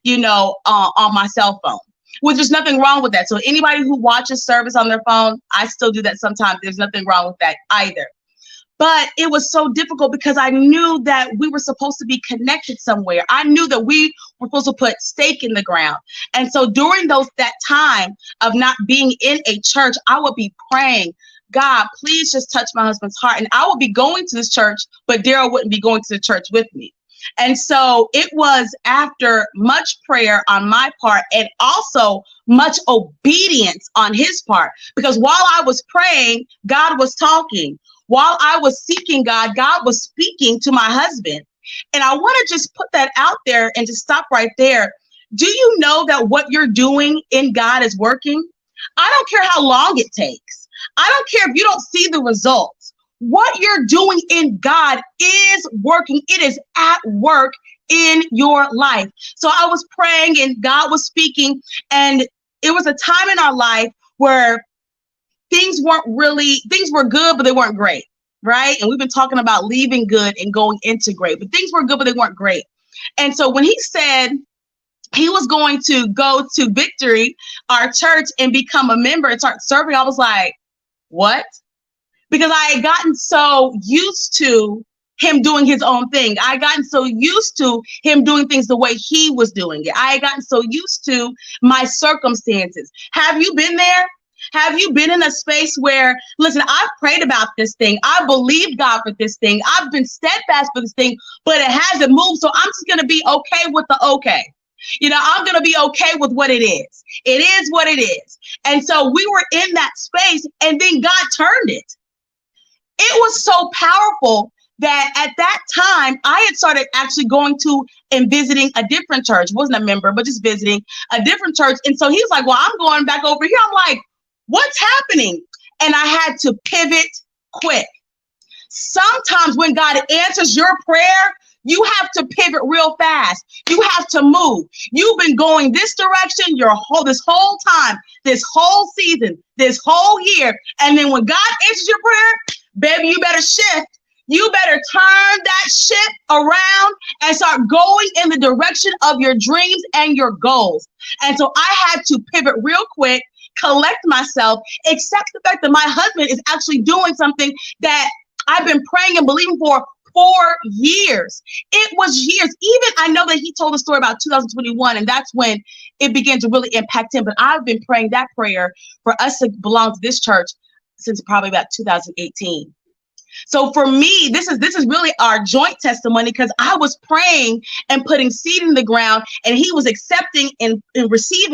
on my cell phone, which there's nothing wrong with that. So anybody who watches service on their phone, I still do that sometimes. There's nothing wrong with that either. But it was so difficult because I knew that we were supposed to be connected somewhere. I knew that we were supposed to put stake in the ground. And so during that time of not being in a church, I would be praying, God, please just touch my husband's heart. And I would be going to this church, but Daryl wouldn't be going to the church with me. And so it was after much prayer on my part and also much obedience on his part, because while I was praying, God was talking. While I was seeking God, God was speaking to my husband. And I want to just put that out there and just stop right there. Do you know that what you're doing in God is working? I don't care how long it takes. I don't care if you don't see the results. What you're doing in God is working. It is at work in your life. So I was praying and God was speaking, and it was a time in our life where things were good, but they weren't great, right? And we've been talking about leaving good and going into great, but things were good, but they weren't great. And so when he said he was going to go to Victory, our church, and become a member and start serving, I was like, what? Because I had gotten so used to him doing his own thing. I had gotten so used to him doing things the way he was doing it. I had gotten so used to my circumstances. Have you been there? Have you been in a space where, listen, I've prayed about this thing. I believed God for this thing. I've been steadfast for this thing, but it hasn't moved. So I'm just going to be okay with the okay. I'm going to be okay with what it is. It is what it is. And so we were in that space, and then God turned it. It was so powerful that at that time, I had started actually going to and visiting a different church. Wasn't a member, but just visiting a different church. And so he was like, well, I'm going back over here. I'm like, what's happening? And I had to pivot quick. Sometimes when God answers your prayer, you have to pivot real fast. You have to move. You've been going this direction this whole time, this whole season, this whole year. And then when God answers your prayer, baby, you better shift. You better turn that ship around and start going in the direction of your dreams and your goals. And so I had to pivot real quick, collect myself, accept the fact that my husband is actually doing something that I've been praying and believing for 4 years. It was years. Even I know that he told a story about 2021, and that's when it began to really impact him. But I've been praying that prayer for us to belong to this church since probably about 2018. So for me, this is really our joint testimony, because I was praying and putting seed in the ground, and he was accepting and receiving it.